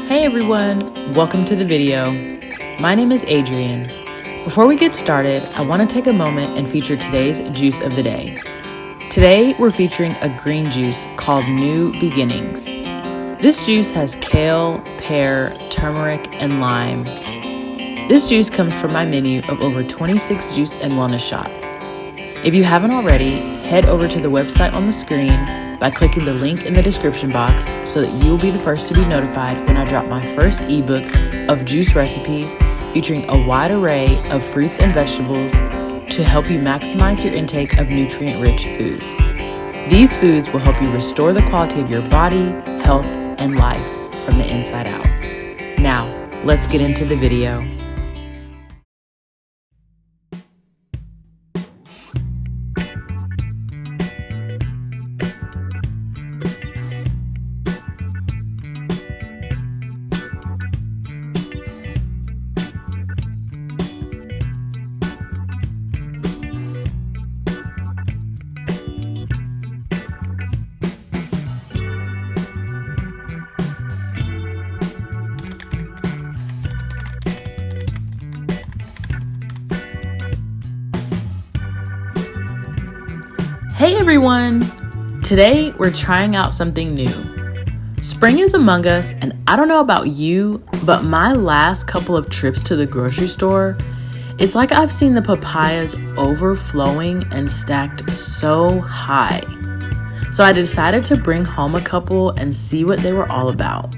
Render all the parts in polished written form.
Hey everyone, welcome to the video. My name is Adrian. Before we get started, I want to take a moment and feature today's juice of the day. Today, we're featuring a green juice called New Beginnings. This juice has kale, pear, turmeric, and lime. This juice comes from my menu of over 26 juice and wellness shots. If you haven't already, head over to the website on the screen by clicking the link in the description box so that you will be the first to be notified when I drop my first ebook of juice recipes featuring a wide array of fruits and vegetables to help you maximize your intake of nutrient-rich foods. These foods will help you restore the quality of your body, health, and life from the inside out. Now, let's get into the video. Hey everyone! Today we're trying out something new. Spring is among us, and I don't know about you, but my last couple of trips to the grocery store, it's like I've seen the papayas overflowing and stacked so high. So I decided to bring home a couple and see what they were all about.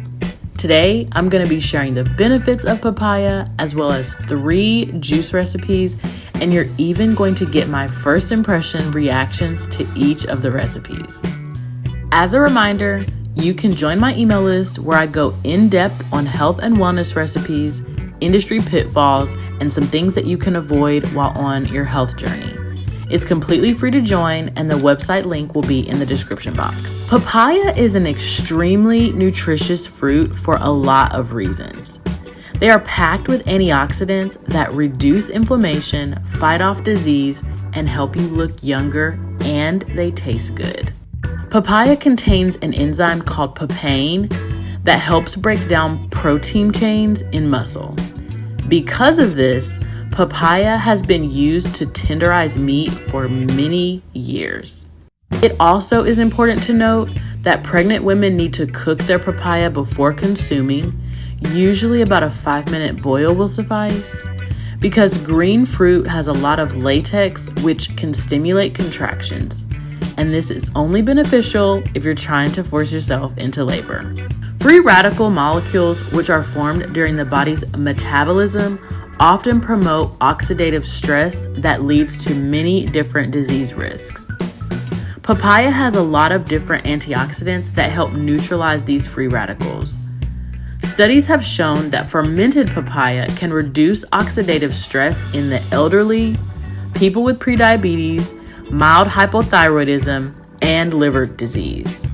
Today, I'm going to be sharing the benefits of papaya as well as 3 juice recipes, and you're even going to get my first impression reactions to each of the recipes. As a reminder, you can join my email list where I go in depth on health and wellness recipes, industry pitfalls, and some things that you can avoid while on your health journey. It's completely free to join, and the website link will be in the description box. Papaya is an extremely nutritious fruit for a lot of reasons. They are packed with antioxidants that reduce inflammation, fight off disease, and help you look younger, and they taste good. Papaya contains an enzyme called papain that helps break down protein chains in muscle. Because of this, papaya has been used to tenderize meat for many years. It also is important to note that pregnant women need to cook their papaya before consuming. Usually about a 5-minute boil will suffice, because green fruit has a lot of latex which can stimulate contractions, and this is only beneficial if you're trying to force yourself into labor. Free radical molecules, which are formed during the body's metabolism, often promote oxidative stress that leads to many different disease risks. Papaya has a lot of different antioxidants that help neutralize these free radicals. Studies have shown that fermented papaya can reduce oxidative stress in the elderly, people with prediabetes, mild hypothyroidism, and liver disease.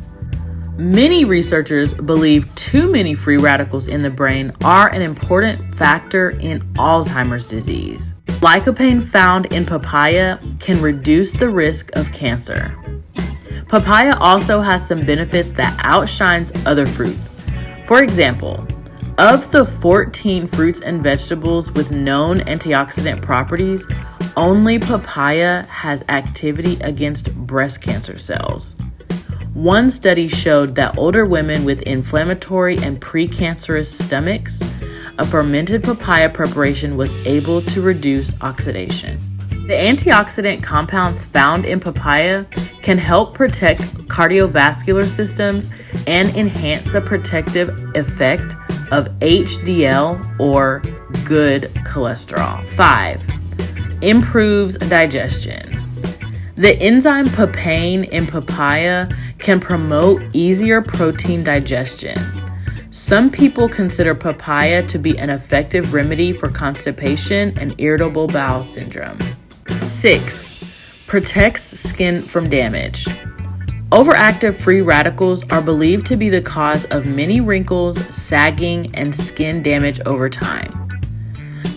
Many researchers believe too many free radicals in the brain are an important factor in Alzheimer's disease. Lycopene found in papaya can reduce the risk of cancer. Papaya also has some benefits that outshines other fruits. For example, of the 14 fruits and vegetables with known antioxidant properties, only papaya has activity against breast cancer cells. One study showed that older women with inflammatory and precancerous stomachs, a fermented papaya preparation was able to reduce oxidation. The antioxidant compounds found in papaya can help protect cardiovascular systems and enhance the protective effect of HDL, or good cholesterol. 5. Improves digestion. The enzyme papain in papaya can promote easier protein digestion. Some people consider papaya to be an effective remedy for constipation and irritable bowel syndrome. 6. Protects skin from damage. Overactive free radicals are believed to be the cause of many wrinkles, sagging, and skin damage over time.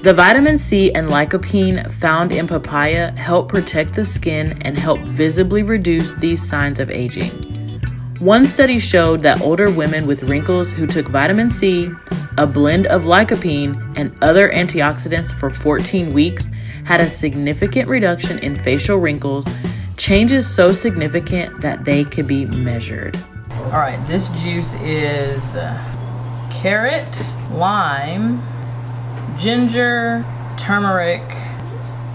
The vitamin C and lycopene found in papaya help protect the skin and help visibly reduce these signs of aging. One study showed that older women with wrinkles who took vitamin C, a blend of lycopene, and other antioxidants for 14 weeks had a significant reduction in facial wrinkles, changes so significant that they could be measured. All right, this juice is carrot, lime, ginger, turmeric,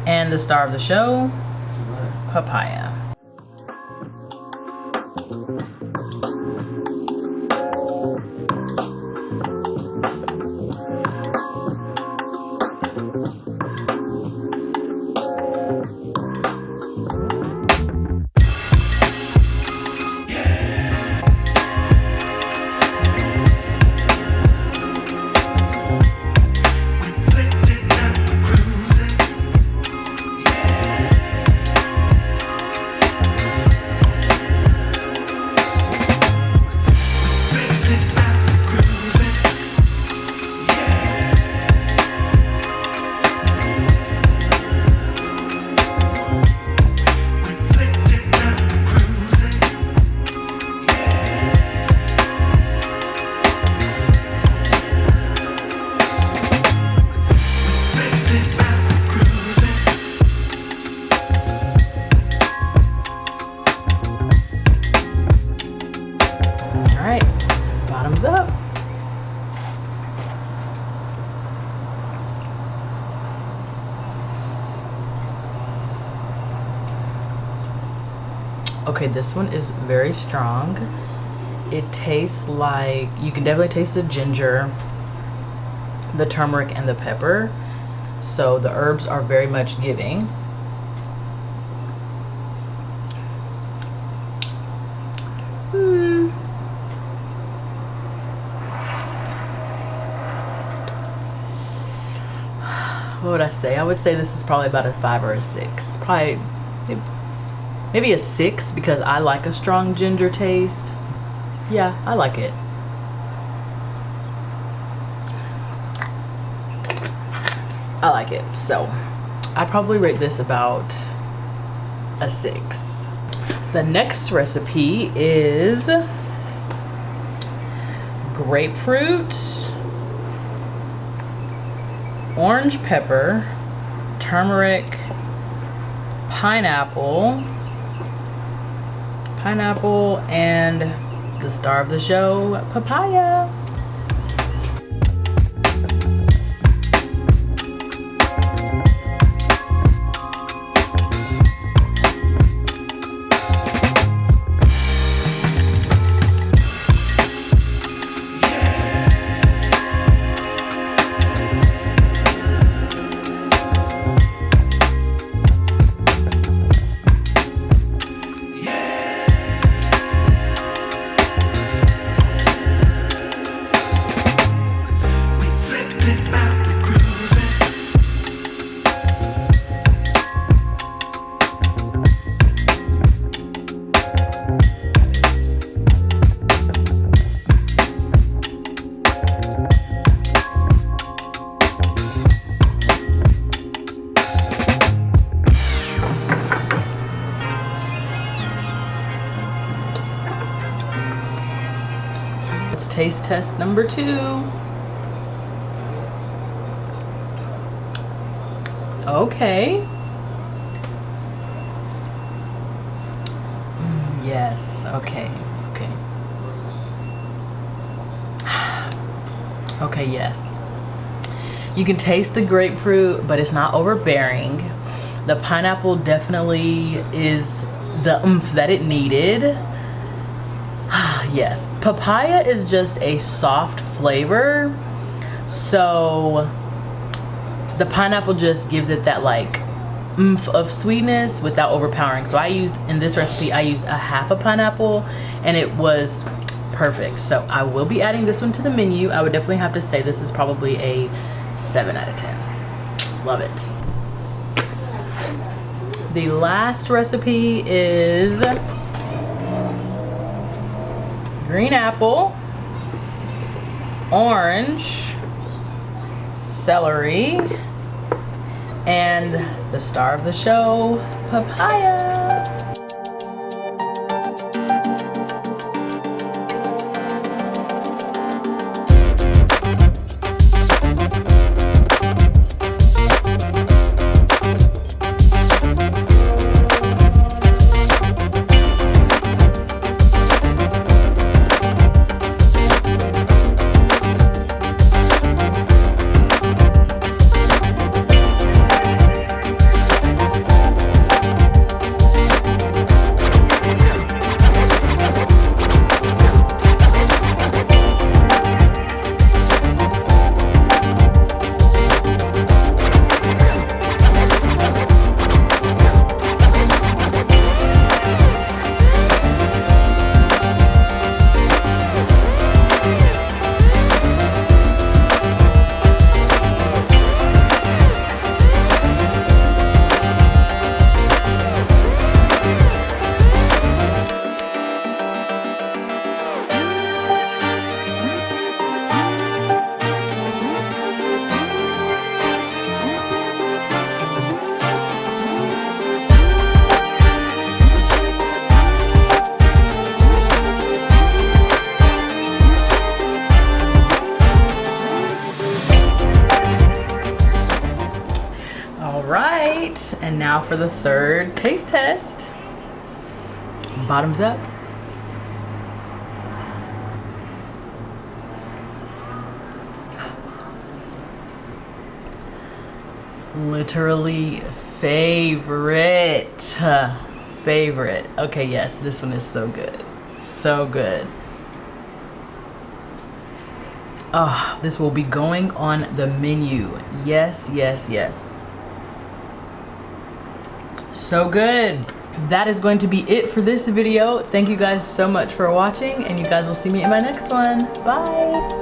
and the star of the show, papaya. Up. Okay, this one is very strong. It tastes like, you can definitely taste the ginger, the turmeric, and the pepper. So the herbs are very much giving. What would I say? I would say this is probably about a 5 or a 6. Probably maybe a 6 because I like a strong ginger taste. Yeah, I like it. I like it. So I'd probably rate this about a 6. The next recipe is grapefruit, orange pepper, turmeric, pineapple, and the star of the show, papaya. Taste test number 2. Okay. Yes, okay. Okay, yes. You can taste the grapefruit, but it's not overbearing. The pineapple definitely is the oomph that it needed. Yes, papaya is just a soft flavor, so the pineapple just gives it that like oomph of sweetness without overpowering. So in this recipe I used a half a pineapple and it was perfect. So I will be adding this one to the menu. I would definitely have to say this is probably a 7 out of 10. Love it. The last recipe is green apple, orange, celery, and the star of the show, papaya. that. And now for the third taste test. Bottoms up. Literally favorite. Favorite. Okay, yes, this one is so good. So good. Oh, this will be going on the menu. Yes, yes, yes. So good. That is going to be it for this video. Thank you guys so much for watching, and you guys will see me in my next one. Bye.